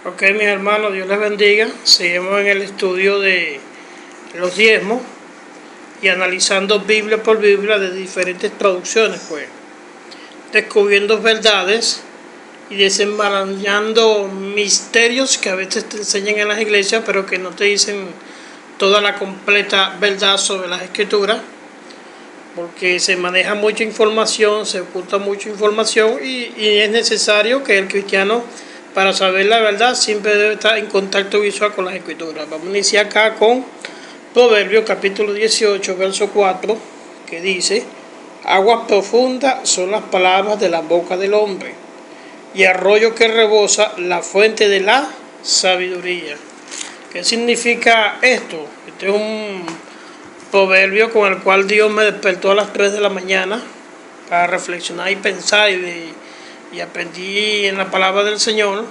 Ok, mis hermanos, Dios les bendiga. Seguimos en el estudio de los diezmos y analizando Biblia por Biblia de diferentes traducciones, pues, descubriendo verdades y desenmarañando misterios que a veces te enseñan en las iglesias, pero que no te dicen toda la completa verdad sobre las escrituras, porque se maneja mucha información, se oculta mucha información y es necesario que el cristiano, para saber la verdad, siempre debe estar en contacto visual con las escrituras. Vamos a iniciar acá con Proverbios capítulo 18, verso 4, que dice: aguas profundas son las palabras de la boca del hombre, y arroyo que rebosa la fuente de la sabiduría. ¿Qué significa esto? Este es un proverbio con el cual Dios me despertó a las 3 de la mañana para reflexionar y pensar, y aprendí en la palabra del Señor,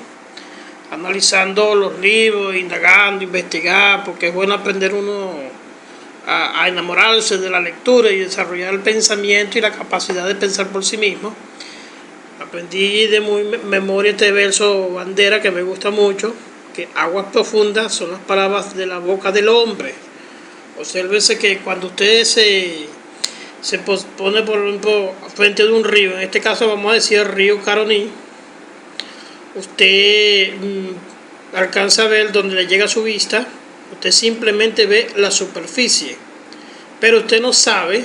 analizando los libros, indagando, investigar, porque es bueno aprender uno a enamorarse de la lectura y desarrollar el pensamiento y la capacidad de pensar por sí mismo. Aprendí de muy memoria este verso bandera que me gusta mucho, que aguas profundas son las palabras de la boca del hombre. Obsérvese que cuando usted se pone, por ejemplo, frente de un río, en este caso vamos a decir el río Caroní, usted alcanza a ver donde le llega a su vista, usted simplemente ve la superficie, pero usted no sabe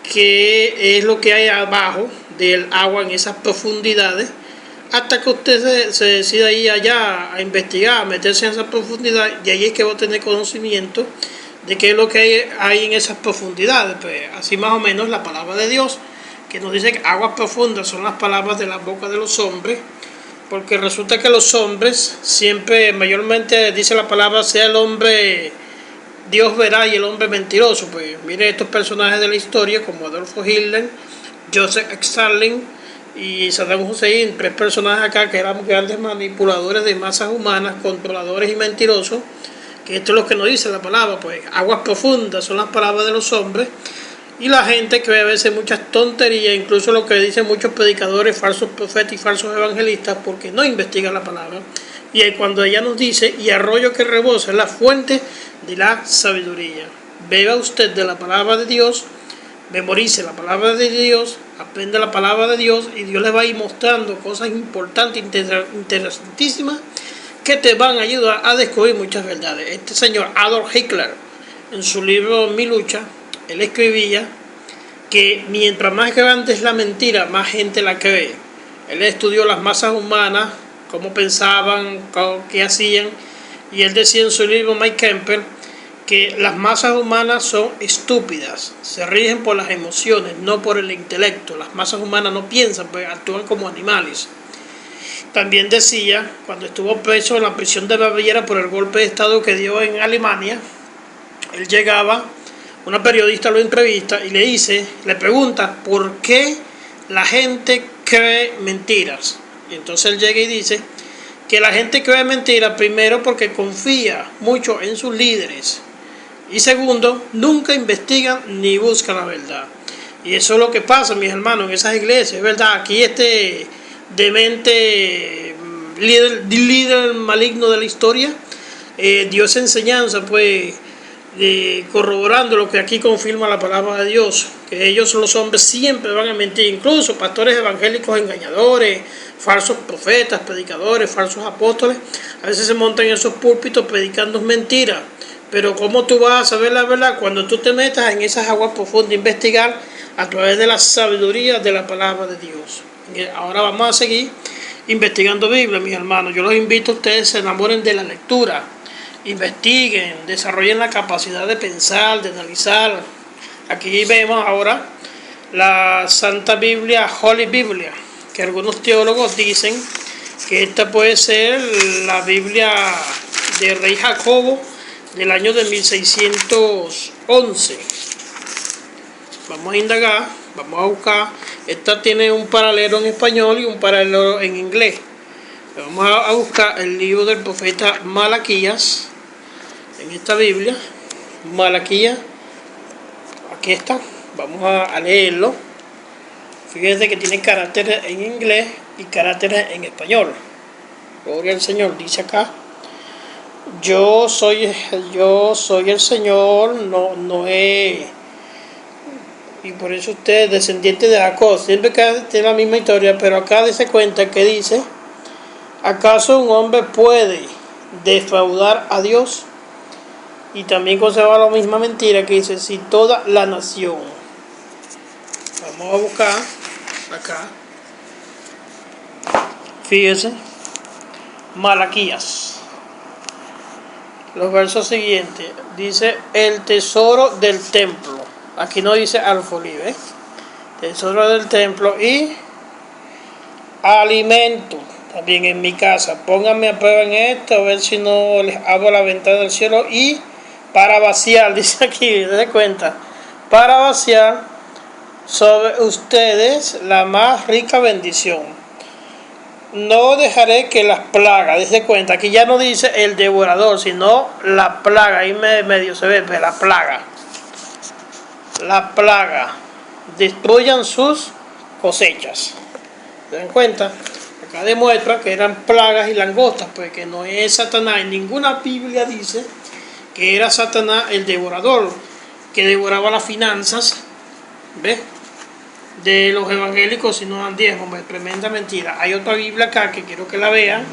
qué es lo que hay abajo del agua en esas profundidades, hasta que usted se decida ir allá a investigar, a meterse en esa profundidad, y ahí es que va a tener conocimiento de qué es lo que hay en esas profundidades. Pues así más o menos la palabra de Dios, que nos dice que aguas profundas son las palabras de la boca de los hombres, porque resulta que los hombres siempre, mayormente dice la palabra, sea el hombre Dios verá y el hombre mentiroso. Pues mire estos personajes de la historia como Adolfo Hitler, Joseph Stalin y Saddam Hussein, tres personajes acá que eran grandes manipuladores de masas humanas, controladores y mentirosos, que esto es lo que nos dice la palabra. Pues aguas profundas son las palabras de los hombres, y la gente cree a veces muchas tonterías, incluso lo que dicen muchos predicadores, falsos profetas y falsos evangelistas, porque no investigan la palabra. Y cuando ella nos dice, y arroyo que rebosa es la fuente de la sabiduría. Beba usted de la palabra de Dios, memorice la palabra de Dios, aprenda la palabra de Dios, y Dios le va a ir mostrando cosas importantes, interesantísimas, que te van a ayudar a descubrir muchas verdades. Este señor Adolf Hitler, en su libro Mi lucha, él escribía que mientras más grande es la mentira, más gente la cree. Él estudió las masas humanas, cómo pensaban, qué hacían, y él decía en su libro My Kemper que las masas humanas son estúpidas, se rigen por las emociones, no por el intelecto. Las masas humanas no piensan, pues actúan como animales. También decía, cuando estuvo preso en la prisión de Baviera por el golpe de estado que dio en Alemania, él llegaba, una periodista lo entrevista y le pregunta por qué la gente cree mentiras. Y entonces él llega y dice que la gente cree mentiras, primero porque confía mucho en sus líderes, y segundo, nunca investigan ni buscan la verdad. Y eso es lo que pasa, mis hermanos, en esas iglesias, es verdad. Aquí este demente líder maligno de la historia dio esa enseñanza, pues, corroborando lo que aquí confirma la palabra de Dios, que ellos, los hombres, siempre van a mentir. Incluso pastores evangélicos engañadores, falsos profetas, predicadores, falsos apóstoles, a veces se montan en esos púlpitos predicando mentiras. Pero ¿cómo tú vas a saber la verdad? Cuando tú te metas en esas aguas profundas, investigar a través de la sabiduría de la palabra de Dios. Ahora vamos a seguir investigando Biblia, mis hermanos. Yo los invito a ustedes, se enamoren de la lectura, investiguen, desarrollen la capacidad de pensar, de analizar. Aquí vemos ahora la Santa Biblia, Holy Biblia, que algunos teólogos dicen que esta puede ser la Biblia de Rey Jacobo del año de 1611. Vamos a indagar, vamos a buscar. Esta tiene un paralelo en español y un paralelo en inglés. Vamos a buscar el libro del profeta Malaquías. En esta Biblia, Malaquías, aquí está, vamos a leerlo. Fíjense que tiene caracteres en inglés y caracteres en español. Gloria al Señor. Dice acá, yo soy el Señor, no es. Y por eso usted es descendiente de Jacob. Siempre que tiene la misma historia, pero acá dice cuenta que dice, ¿acaso un hombre puede defraudar a Dios? Y también conserva la misma mentira que dice, si toda la nación. Vamos a buscar acá. Fíjese. Malaquías. Los versos siguientes. Dice, el tesoro del templo. Aquí no dice alfolí, tesoro del templo y alimento también en mi casa. Pónganme a prueba en esto, a ver si no les abro la ventana del cielo y para vaciar, dice aquí, de cuenta, para vaciar sobre ustedes la más rica bendición. No dejaré que las plagas, dice cuenta, aquí ya no dice el devorador, sino la plaga, ahí medio se ve, la plaga, destruyan sus cosechas. ¿Se dan cuenta? Acá demuestra que eran plagas y langostas, pues que no es Satanás. En ninguna Biblia dice que era Satanás el devorador, que devoraba las finanzas, ¿ves? De los evangélicos si no dan diezmo, tremenda mentira. Hay otra Biblia acá que quiero que la vean,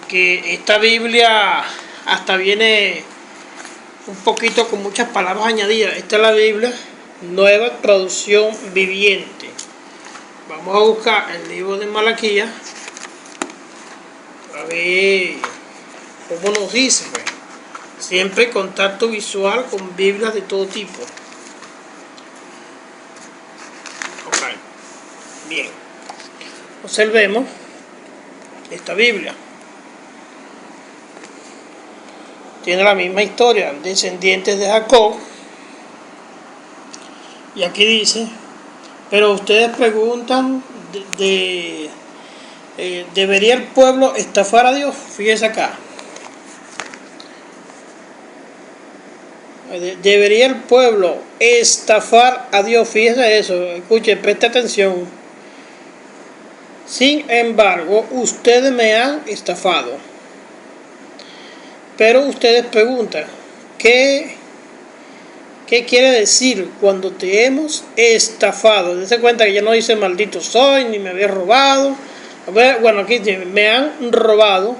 que esta Biblia hasta viene un poquito con muchas palabras añadidas. Esta es la Biblia Nueva Traducción Viviente. Vamos a buscar el libro de Malaquías a ver cómo nos dice, pues. Siempre contacto visual con Biblias de todo tipo. Bien, observemos esta Biblia. Tiene la misma historia, descendientes de Jacob. Y aquí dice, pero ustedes preguntan, ¿debería el pueblo estafar a Dios? Fíjese acá. ¿Debería el pueblo estafar a Dios? Fíjese eso, escuche, preste atención. Sin embargo, ustedes me han estafado. Pero ustedes preguntan, ¿qué quiere decir cuando te hemos estafado? Dense cuenta que ya no dice maldito soy, ni me había robado. Bueno, aquí me han robado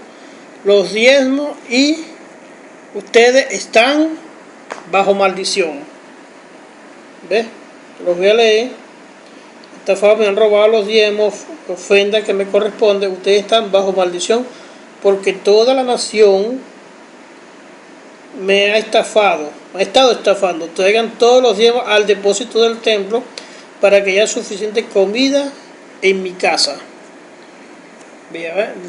los diezmos y ustedes están bajo maldición. ¿Ves? Los voy a leer. Estafados, me han robado los diezmos, ofenda que me corresponde. Ustedes están bajo maldición porque toda la nación me ha estado estafando. Traigan todos los diezmos al depósito del templo para que haya suficiente comida en mi casa.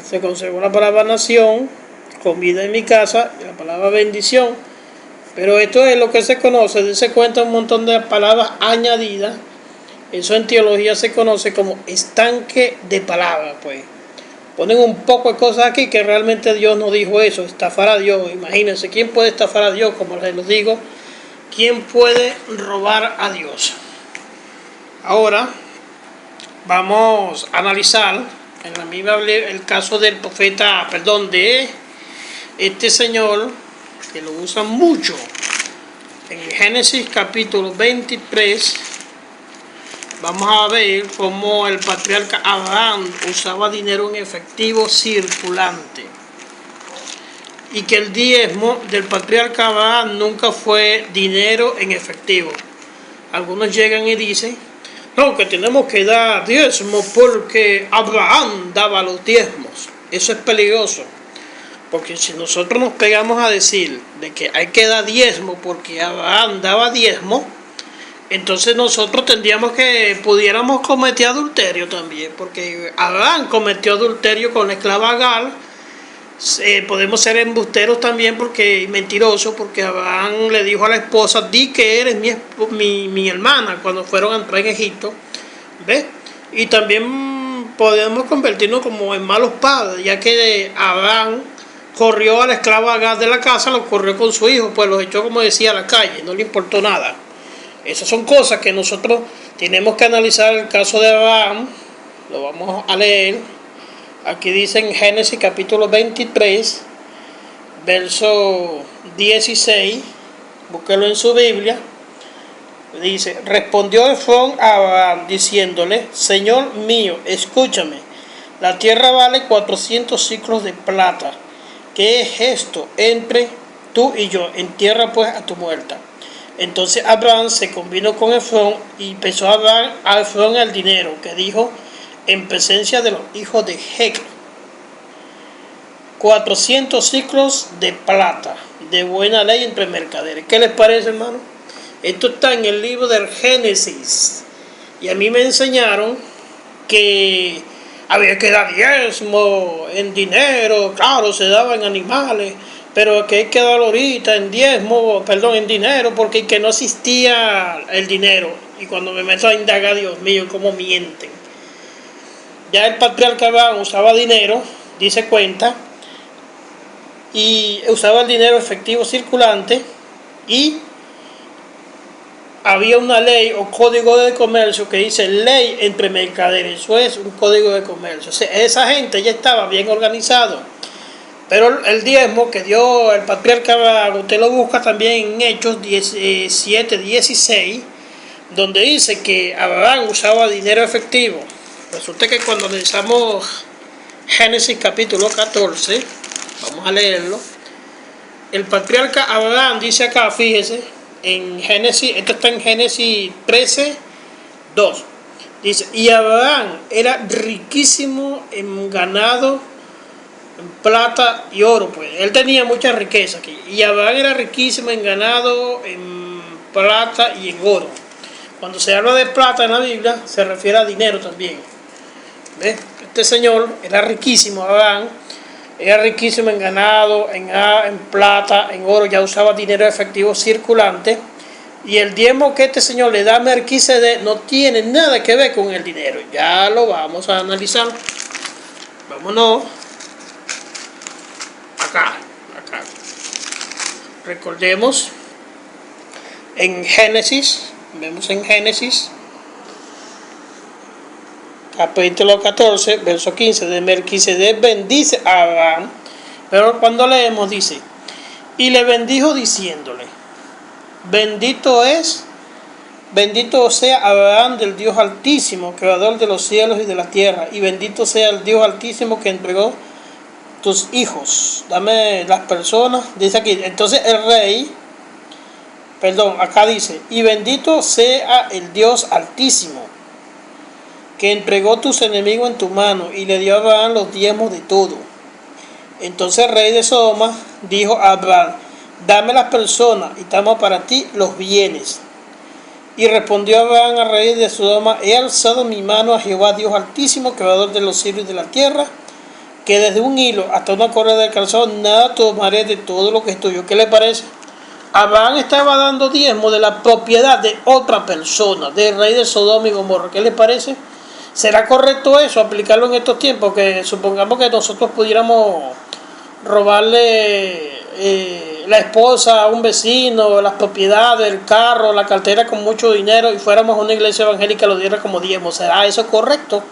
Se conservó la palabra nación, comida en mi casa, y la palabra bendición. Pero esto es lo que se conoce, se cuenta un montón de palabras añadidas. Eso en teología se conoce como estanque de palabras, pues. Ponen un poco de cosas aquí que realmente Dios no dijo eso, estafar a Dios. Imagínense, ¿quién puede estafar a Dios? Como les digo, ¿quién puede robar a Dios? Ahora vamos a analizar en la misma el caso del profeta, de este señor que lo usan mucho. En Génesis capítulo 23 vamos a ver cómo el patriarca Abraham usaba dinero en efectivo circulante y que el diezmo del patriarca Abraham nunca fue dinero en efectivo. Algunos llegan y dicen, no, que tenemos que dar diezmo porque Abraham daba los diezmos. Eso es peligroso, porque si nosotros nos pegamos a decir de que hay que dar diezmo porque Abraham daba diezmo, entonces nosotros pudiéramos cometer adulterio también, porque Abraham cometió adulterio con la esclava Agar. Podemos ser embusteros también, porque mentirosos, porque Abraham le dijo a la esposa, di que eres mi hermana, cuando fueron a entrar en Egipto. ¿Ves? Y también podemos convertirnos como en malos padres, ya que Abraham corrió a la esclava Agar de la casa, lo corrió con su hijo, pues los echó, como decía, a la calle, no le importó nada. Esas son cosas que nosotros tenemos que analizar. El caso de Abraham, lo vamos a leer Aquí dice en Génesis capítulo 23, verso 16, búsquelo en su Biblia. Dice: respondió Efrón a Abraham diciéndole: Señor mío, escúchame, la tierra vale 400 siclos de plata. ¿Qué es esto entre tú y yo? Entierra pues a tu muerta. Entonces Abraham se convino con Efrón y empezó a dar a Efrón el dinero que dijo en presencia de los hijos de Het: 400 ciclos de plata, de buena ley entre mercaderes. ¿Qué les parece, hermano? Esto está en el libro del Génesis. Y a mí me enseñaron que había que dar diezmo en dinero, claro, se daban animales, pero que hay que dar ahorita en diezmo, perdón, en dinero, porque que no existía el dinero. Y cuando me meto a indagar, Dios mío, cómo mienten. Ya el patriarca Abraham usaba dinero, dice cuenta, y usaba el dinero efectivo circulante, y había una ley o código de comercio que dice ley entre mercaderes. Eso es un código de comercio. O sea, esa gente ya estaba bien organizado. Pero el diezmo que dio el patriarca, usted lo busca también en Hechos 17, 16, donde dice que Abraham usaba dinero efectivo. Resulta que cuando analizamos Génesis capítulo 14, vamos a leerlo, el patriarca Abraham dice acá, fíjese, en Génesis, esto está en Génesis 13, 2. Dice: y Abraham era riquísimo en ganado, en plata y oro. Pues él tenía mucha riqueza aquí. Y Abraham era riquísimo en ganado, en plata y en oro. Cuando se habla de plata en la Biblia, se refiere a dinero también. ¿Ves? Este señor era riquísimo, Abraham. Era riquísimo en ganado, en plata, en oro, ya usaba dinero efectivo circulante. Y el diezmo que este señor le da a Melquisedec no tiene nada que ver con el dinero. Ya lo vamos a analizar. Vámonos. Acá. Recordemos, en Génesis, vemos en Génesis capítulo 14, verso 15, de Melquisedec bendice a Abraham, pero cuando leemos dice: y le bendijo diciéndole: bendito sea Abraham del Dios Altísimo, creador de los cielos y de la tierra, y bendito sea el Dios Altísimo que entregó tus hijos. Dame las personas, dice aquí. Entonces el rey, acá dice: y bendito sea el Dios Altísimo, que entregó tus enemigos en tu mano, y le dio a Abraham los diezmos de todo. Entonces el rey de Sodoma dijo a Abraham: dame las personas y toma para ti los bienes. Y respondió Abraham al rey de Sodoma: he alzado mi mano a Jehová Dios Altísimo, creador de los cielos y de la tierra, que desde un hilo hasta una correa de calzado nada tomaré de todo lo que es tuyo. ¿Qué le parece? Abraham estaba dando diezmo de la propiedad de otra persona, del rey de Sodoma y Gomorra. ¿Qué le parece? ¿Será correcto eso, aplicarlo en estos tiempos? Que supongamos que nosotros pudiéramos robarle la esposa a un vecino, las propiedades, el carro, la cartera con mucho dinero, y fuéramos a una iglesia evangélica y lo diera como diezmo. ¿Será eso correcto?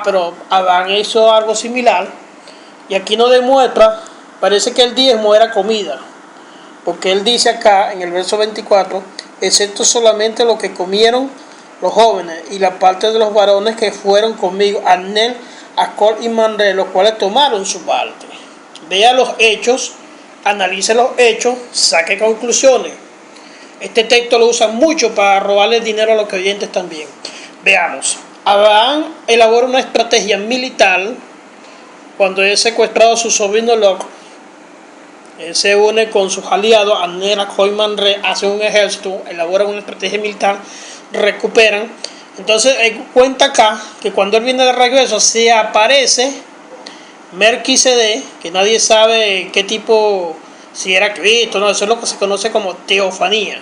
Pero Abraham hizo algo similar, y aquí nos demuestra, parece que el diezmo era comida, porque él dice acá en el verso 24: excepto solamente lo que comieron los jóvenes y la parte de los varones que fueron conmigo, Anel, Acol y Manre, los cuales tomaron su parte. Vea los hechos, analice los hechos, saque conclusiones. Este texto lo usan mucho para robarle dinero a los creyentes también. Veamos. Abraham elabora una estrategia militar cuando es secuestrado a su sobrino Lot. Él se une con sus aliados, Anel, Acol y Manre, hacen un ejército, elaboran una estrategia militar, recuperan. Entonces cuenta acá que cuando él viene de regreso se aparece Melquisedec, que nadie sabe qué tipo, si era Cristo, no, eso es lo que se conoce como teofanía.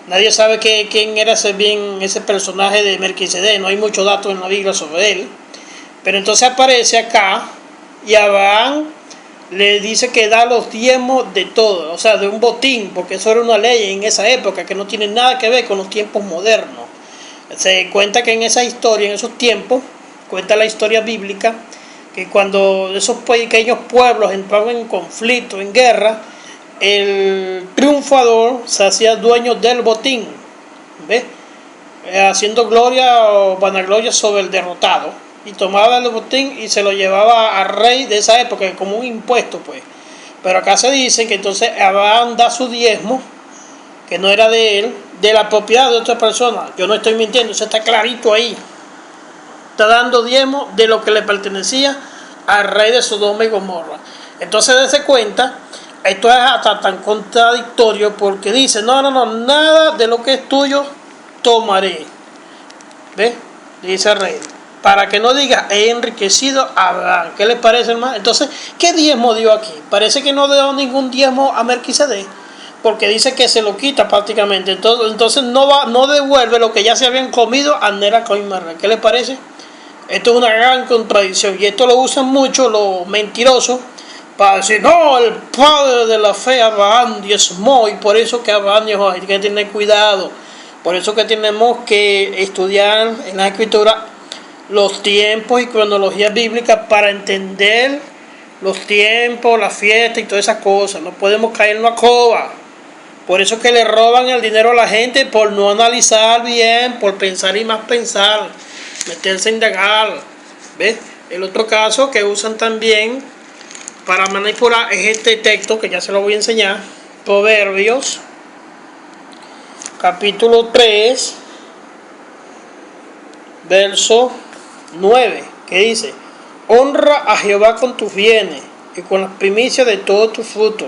Nadie sabe quién era ese personaje de Melquisedec, no hay muchos datos en la Biblia sobre él. Pero entonces aparece acá y Abraham le dice que da los diezmos de todo, o sea, de un botín, porque eso era una ley en esa época que no tiene nada que ver con los tiempos modernos. Se cuenta que en esa historia, en esos tiempos, cuenta la historia bíblica, que cuando esos pequeños pueblos entraban en conflicto, en guerra, el triunfador se hacía dueño del botín, ¿ves? Haciendo gloria o vanagloria sobre el derrotado, y tomaba el botín y se lo llevaba al rey de esa época como un impuesto, pues. Pero acá se dice que entonces Abraham da su diezmo, que no era de él, de la propiedad de otra persona. Yo no estoy mintiendo, eso está clarito ahí. Está dando diezmo de lo que le pertenecía al rey de Sodoma y Gomorra. Entonces dése cuenta, esto es hasta tan contradictorio, porque dice, no, nada de lo que es tuyo tomaré. ¿Ves? Dice el rey. Para que no diga, he enriquecido a Abraham. ¿Qué les parece, hermano? Entonces, ¿qué diezmo dio aquí? Parece que no dio ningún diezmo a Melquisedec, porque dice que se lo quita prácticamente. Entonces no devuelve lo que ya se habían comido a Nera Coimarra. ¿Qué les parece? Esto es una gran contradicción, y esto lo usan mucho los mentirosos para decir, no, el padre de la fe Abraham diezmó, y por eso que Abraham diezmó. Hay que tener cuidado. Por eso que tenemos que estudiar en la escritura los tiempos y cronología bíblica para entender los tiempos, la fiesta y todas esas cosas. No podemos caer en una cova. Por eso que le roban el dinero a la gente, por no analizar bien, por pensar y más pensar, meterse a indagar. ¿Ves? El otro caso que usan también para manipular es este texto que ya se lo voy a enseñar. Proverbios capítulo 3 verso 9, que dice, honra a Jehová con tus bienes y con las primicias de todos tus frutos,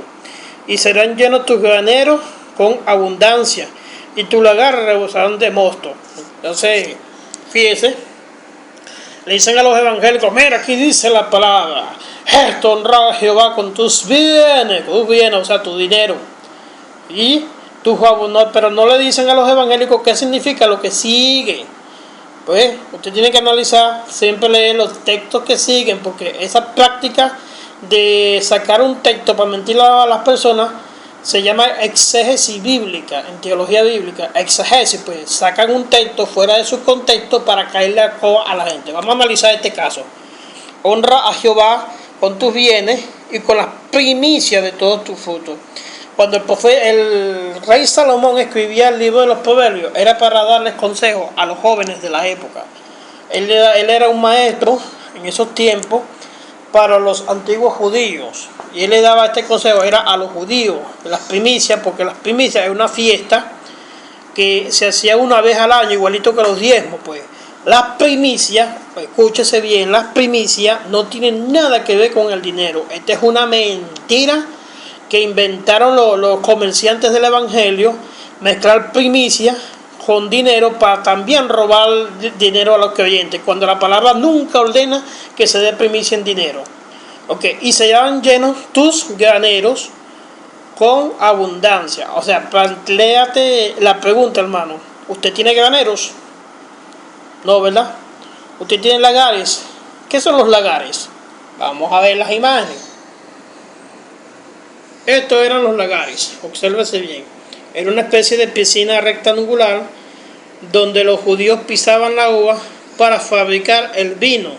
y serán llenos tus graneros con abundancia, y tus lagares rebosarán de mosto. Entonces, fíjese, le dicen a los evangélicos, mira, aquí dice la palabra, esto, honra a Jehová con tus bienes, o sea, tu dinero, y tus abundantes, pero no le dicen a los evangélicos qué significa lo que sigue. Pues usted tiene que analizar, siempre leer los textos que siguen, porque esa práctica de sacar un texto para mentir a las personas se llama exégesis bíblica, en teología bíblica. Exégesis, pues sacan un texto fuera de su contexto para caerle a la gente. Vamos a analizar este caso. Honra a Jehová con tus bienes y con las primicias de todos tus frutos. Cuando el rey Salomón escribía el libro de los Proverbios, era para darles consejos a los jóvenes de la época. Él era un maestro en esos tiempos para los antiguos judíos. Y él le daba este consejo, era a los judíos, las primicias, porque las primicias es una fiesta que se hacía una vez al año, igualito que los diezmos, pues. Las primicias, pues, escúchese bien, las primicias no tienen nada que ver con el dinero. Esta es una mentira que inventaron los comerciantes del evangelio, mezclar primicias con dinero para también robar dinero a los creyentes, cuando la palabra nunca ordena que se dé primicia en dinero. Okay. Y se llaman llenos tus graneros con abundancia. O sea, plantéate la pregunta, hermano, ¿usted tiene graneros? No, ¿verdad? ¿Usted tiene lagares? ¿Qué son los lagares? Vamos a ver las imágenes. Estos eran los lagares, obsérvese bien. Era una especie de piscina rectangular donde los judíos pisaban la uva para fabricar el vino.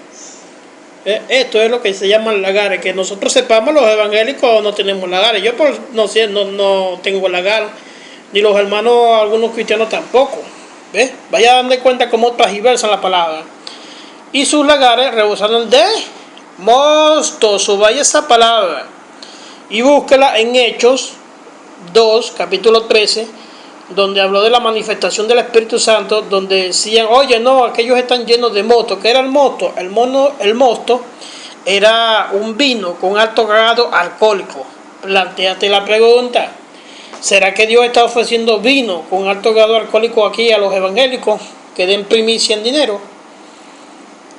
Esto es lo que se llaman lagares. Que nosotros sepamos, los evangélicos no tenemos lagares. Yo no tengo lagar, ni los hermanos, algunos cristianos tampoco. ¿Ves? Vaya a darle cuenta cómo transversan la palabra. Y sus lagares rebosaron de mosto. Subraya esa palabra y búsquela en Hechos 2, capítulo 13, donde habló de la manifestación del Espíritu Santo, donde decían, oye, no, aquellos están llenos de mosto. ¿Qué era el mosto? El mosto era un vino con alto grado alcohólico. Plantéate la pregunta, ¿será que Dios está ofreciendo vino con alto grado alcohólico aquí a los evangélicos que den primicia en dinero?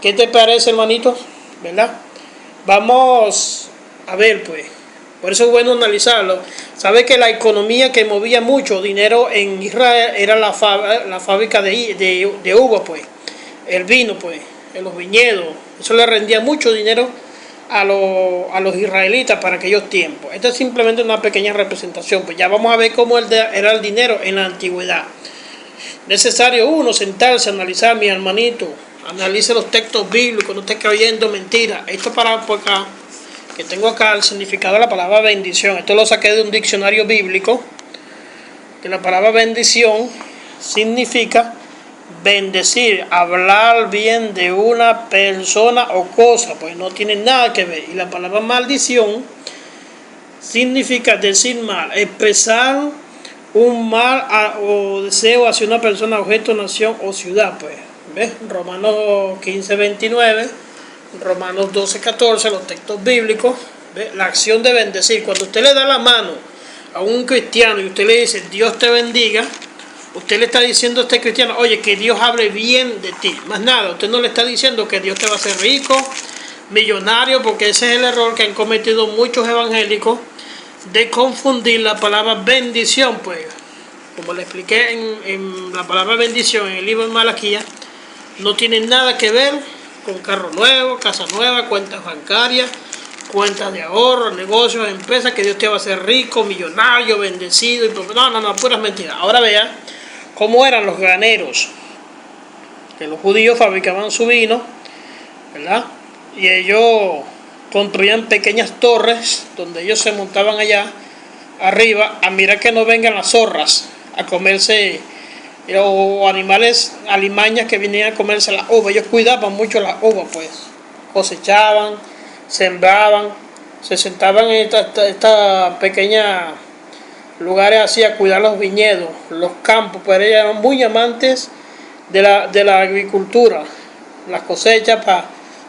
¿Qué te parece, hermanito? ¿Verdad? Vamos a ver, pues. Por eso es bueno analizarlo. Sabe que la economía que movía mucho dinero en Israel era la fábrica de uva, pues. El vino, pues. En los viñedos. Eso le rendía mucho dinero a los israelitas para aquellos tiempos. Esta es simplemente una pequeña representación. Pues ya vamos a ver cómo era el dinero en la antigüedad. Necesario sentarse, analizar, mi hermanito. Analice los textos bíblicos, no esté creyendo mentiras. Esto para por acá, que tengo acá el significado de la palabra bendición. Esto lo saqué de un diccionario bíblico. Que la palabra bendición significa bendecir, hablar bien de una persona o cosa, pues no tiene nada que ver. Y la palabra maldición significa decir mal, expresar un mal o deseo hacia una persona, objeto, nación o ciudad, pues. ¿Ves? Romanos 15:29, Romanos 12:14, los textos bíblicos. ¿Ves? La acción de bendecir. Cuando usted le da la mano a un cristiano y usted le dice Dios te bendiga, usted le está diciendo a este cristiano, oye, que Dios hable bien de ti. Más nada, usted no le está diciendo que Dios te va a hacer rico, millonario, porque ese es el error que han cometido muchos evangélicos, de confundir la palabra bendición, pues. Como le expliqué en la palabra bendición en el libro de Malaquías, no tiene nada que ver con carro nuevo, casa nueva, cuentas bancarias, cuentas de ahorro, negocios, empresas, que Dios te va a hacer rico, millonario, bendecido. No, puras mentiras. Ahora vea cómo eran los graneros, que los judíos fabricaban su vino, ¿verdad? Y ellos construían pequeñas torres donde ellos se montaban allá arriba a mirar que no vengan las zorras a comerse, o animales, alimañas que venían a comerse las uvas. Ellos cuidaban mucho las uvas, pues cosechaban, sembraban, se sentaban en esta pequeña lugares así a cuidar los viñedos, los campos, pues ellos eran muy amantes de la agricultura, las cosechas,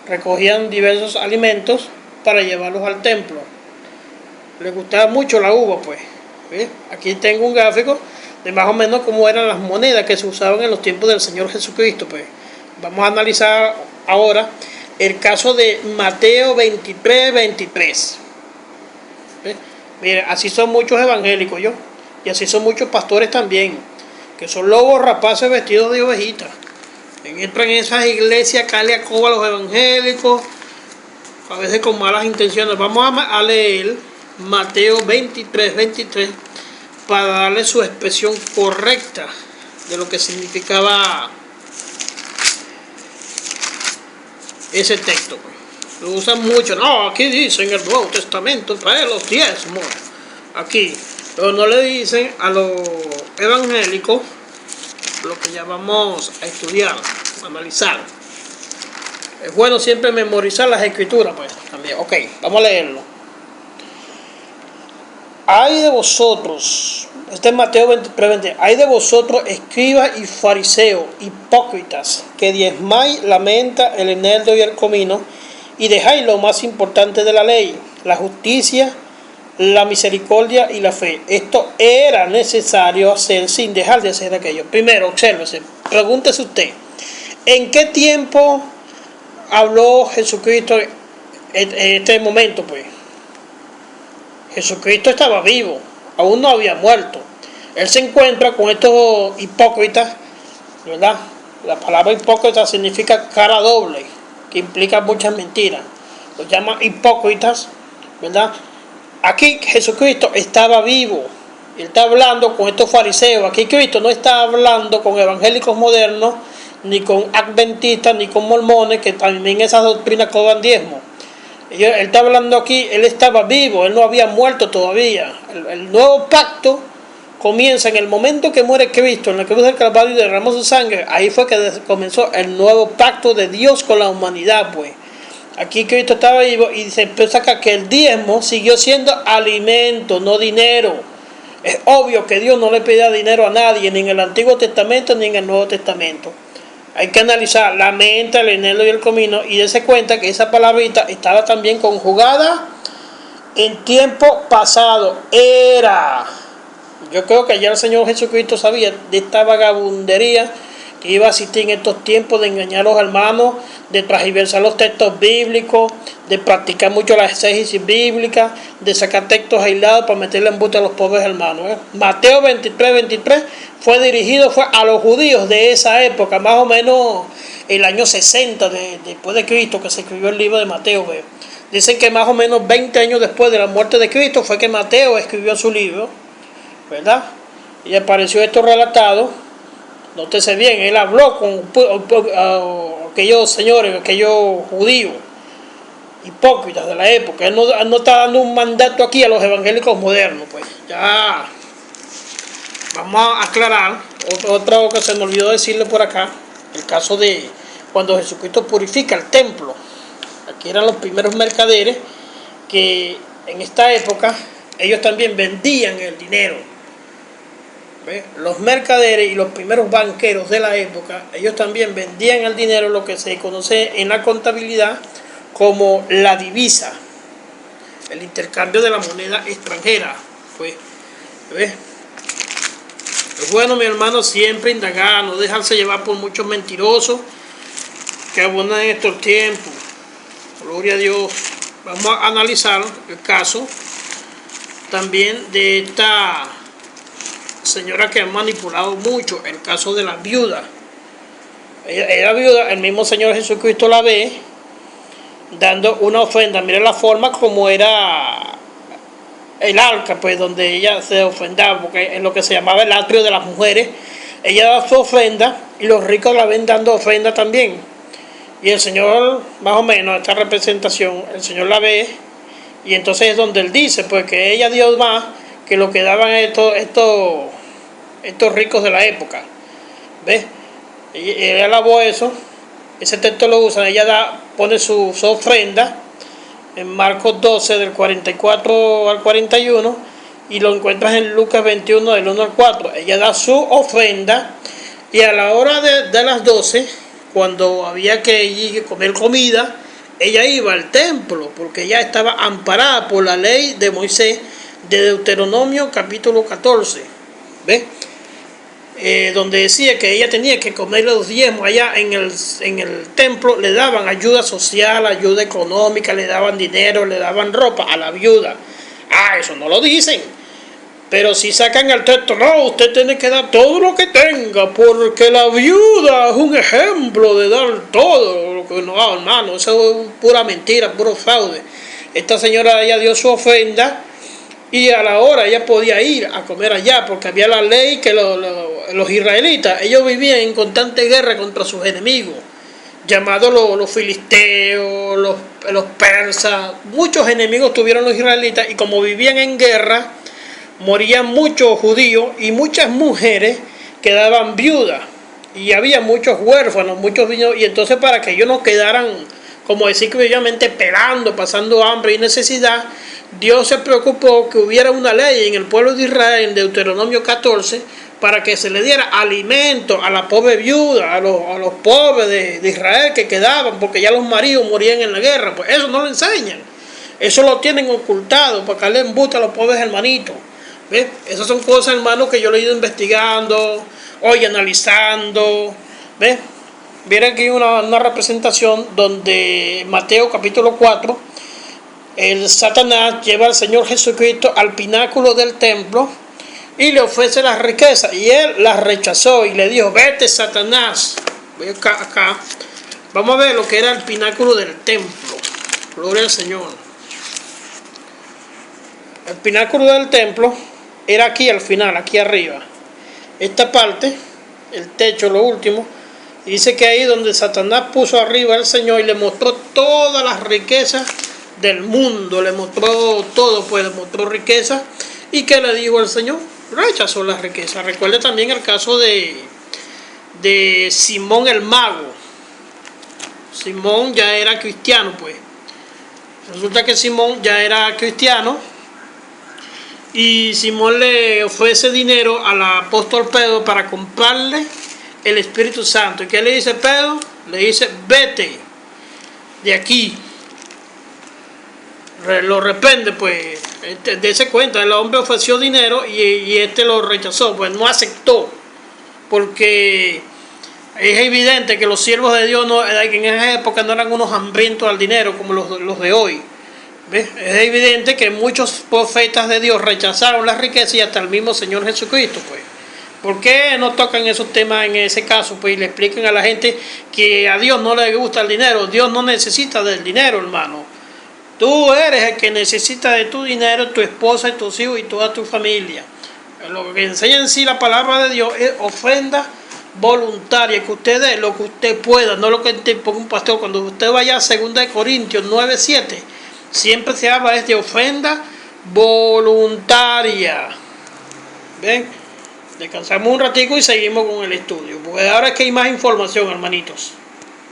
recogían diversos alimentos para llevarlos al templo. Les gustaba mucho la uva, pues. ¿Ves? Aquí tengo un gráfico de más o menos cómo eran las monedas que se usaban en los tiempos del Señor Jesucristo, pues. Vamos a analizar ahora el caso de Mateo 23:23. ¿Ves? Mire, así son muchos evangélicos, y así son muchos pastores también, que son lobos rapaces vestidos de ovejitas. Entran en esas iglesias, caen a coba a los evangélicos, a veces con malas intenciones. Vamos a leer Mateo 23:23 para darle su expresión correcta de lo que significaba ese texto. Lo usan mucho. No, aquí dice en el Nuevo Testamento, trae los diezmos. Aquí. Pero no le dicen a los evangélicos lo que ya vamos a estudiar, a analizar. Es bueno siempre memorizar las escrituras, pues, también. Ok, vamos a leerlo. Hay de vosotros, este es Mateo 23:20, hay de vosotros, escribas y fariseos, hipócritas, que diezmáis la menta, el eneldo y el comino, y dejáis lo más importante de la ley, la justicia, la misericordia y la fe. Esto era necesario hacer sin dejar de hacer aquello. Primero, obsérvese, pregúntese usted, ¿en qué tiempo habló Jesucristo en este momento, pues? Jesucristo estaba vivo, aún no había muerto. Él se encuentra con estos hipócritas, ¿verdad? La palabra hipócrita significa cara doble, que implica muchas mentiras. Los llaman hipócritas, ¿verdad? Aquí Jesucristo estaba vivo. Él está hablando con estos fariseos. Aquí Cristo no está hablando con evangélicos modernos, ni con adventistas, ni con mormones, que también esas doctrinas cobran diezmo. Él está hablando aquí, él estaba vivo, él no había muerto todavía. El nuevo pacto comienza en el momento que muere Cristo en la cruz del Calvario y derramó su sangre. Ahí fue que comenzó el nuevo pacto de Dios con la humanidad, pues. Aquí Cristo estaba vivo y se empieza acá que el diezmo siguió siendo alimento, no dinero. Es obvio que Dios no le pedía dinero a nadie, ni en el Antiguo Testamento ni en el Nuevo Testamento. Hay que analizar la menta, el eneldo y el comino y darse cuenta que esa palabrita estaba también conjugada en tiempo pasado. Era. Yo creo que ya el Señor Jesucristo sabía de esta vagabundería que iba a existir en estos tiempos, de engañar a los hermanos, de transgiversar los textos bíblicos, de practicar mucho la exégesis bíblica, de sacar textos aislados para meterle embuste a los pobres hermanos. Mateo 23:23 fue dirigido a los judíos de esa época, más o menos el año 60 después de Cristo, que se escribió el libro de Mateo. Dicen que más o menos 20 años después de la muerte de Cristo fue que Mateo escribió su libro, ¿verdad? Y apareció esto relatado. Nótese bien, él habló ok, aquellos señores, aquellos judíos hipócritas de la época. Él no está dando un mandato aquí a los evangélicos modernos, pues. Ya vamos a aclarar otra cosa que se me olvidó decirle por acá, el caso de cuando Jesucristo purifica el templo. Aquí eran los primeros mercaderes que en esta época ellos también vendían el dinero. ¿Ve? Los mercaderes y los primeros banqueros de la época, ellos también vendían el dinero, lo que se conoce en la contabilidad como la divisa, el intercambio de la moneda extranjera. Pues, ¿ves? Es bueno, mi hermano, siempre indagar, no dejarse llevar por muchos mentirosos que abundan en estos tiempos. Gloria a Dios. Vamos a analizar el caso también de esta señora que ha manipulado mucho, el caso de la viuda. Ella viuda, el mismo Señor Jesucristo la ve dando una ofrenda. Miren la forma como era el arca, pues, donde ella se ofrendaba, porque en lo que se llamaba el atrio de las mujeres, ella da su ofrenda y los ricos la ven dando ofrenda también. Y el Señor, más o menos, esta representación, el Señor la ve, y entonces es donde Él dice, pues, que ella dio más que lo que daban estos ricos de la época. ¿Ves? Ella alabó eso, ese texto lo usa, ella pone su ofrenda en Marcos 12, del 44 al 41, y lo encuentras en Lucas 21, del 1 al 4. Ella da su ofrenda, y a la hora de las 12, cuando había que ir a comer comida, ella iba al templo, porque ella estaba amparada por la ley de Moisés, de Deuteronomio capítulo 14, ¿ves? Donde decía que ella tenía que comer los diezmos. Allá en el templo le daban ayuda social, ayuda económica, le daban dinero, le daban ropa a la viuda. Eso no lo dicen, pero si sacan el texto, no, usted tiene que dar todo lo que tenga, porque la viuda es un ejemplo de dar todo lo que no, hermano, eso es pura mentira, puro fraude. Esta señora, ella dio su ofrenda, y a la hora ella podía ir a comer allá, porque había la ley que los israelitas, ellos vivían en constante guerra contra sus enemigos, llamados los filisteos, los persas. Muchos enemigos tuvieron los israelitas, y como vivían en guerra, morían muchos judíos, y muchas mujeres quedaban viudas, y había muchos huérfanos, muchos niños, y entonces para que ellos no quedaran, como decir, que obviamente pelando, pasando hambre y necesidad, Dios se preocupó que hubiera una ley en el pueblo de Israel, en Deuteronomio 14, para que se le diera alimento a la pobre viuda, a los pobres de Israel que quedaban, porque ya los maridos morían en la guerra. Pues eso no lo enseñan, eso lo tienen ocultado para que le embuste a los pobres hermanitos. ¿Ves? Esas son cosas, hermanos, que yo le he ido investigando, hoy analizando. ¿Ves? Miren aquí una representación donde Mateo capítulo 4, el Satanás lleva al Señor Jesucristo al pináculo del templo y le ofrece las riquezas, y él las rechazó y le dijo: vete, Satanás. Voy acá. Vamos a ver lo que era el pináculo del templo. Gloria al Señor. El pináculo del templo era aquí al final, aquí arriba. Esta parte, el techo, lo último, dice que ahí donde Satanás puso arriba al Señor y le mostró todas las riquezas del mundo, le mostró todo, pues le mostró riqueza. ¿Y qué le dijo al Señor? Rechazó las riquezas. Recuerde también el caso de Simón el mago. Simón ya era cristiano, pues. Resulta que Simón ya era cristiano, y Simón le ofrece dinero al apóstol Pedro para comprarle el Espíritu Santo. ¿Y qué le dice Pedro? Le dice: vete de aquí. Lo reprende, pues. Dese cuenta, el hombre ofreció dinero y este lo rechazó, pues no aceptó, porque es evidente que los siervos de Dios en esa época no eran unos hambrientos al dinero como los de hoy. ¿Ves? Es evidente que muchos profetas de Dios rechazaron las riquezas, y hasta el mismo Señor Jesucristo, pues. ¿Por qué no tocan esos temas en ese caso? Pues, y le explican a la gente que a Dios no le gusta el dinero. Dios no necesita del dinero, hermano. Tú eres el que necesita de tu dinero, tu esposa y tus hijos y toda tu familia. Lo que enseña en sí la palabra de Dios es ofrenda voluntaria, que usted dé lo que usted pueda, no lo que te ponga un pastor. Cuando usted vaya a 2 Corintios 9:7, siempre se habla de ofrenda voluntaria. ¿Ven? Descansamos un ratico y seguimos con el estudio, porque ahora es que hay más información, hermanitos.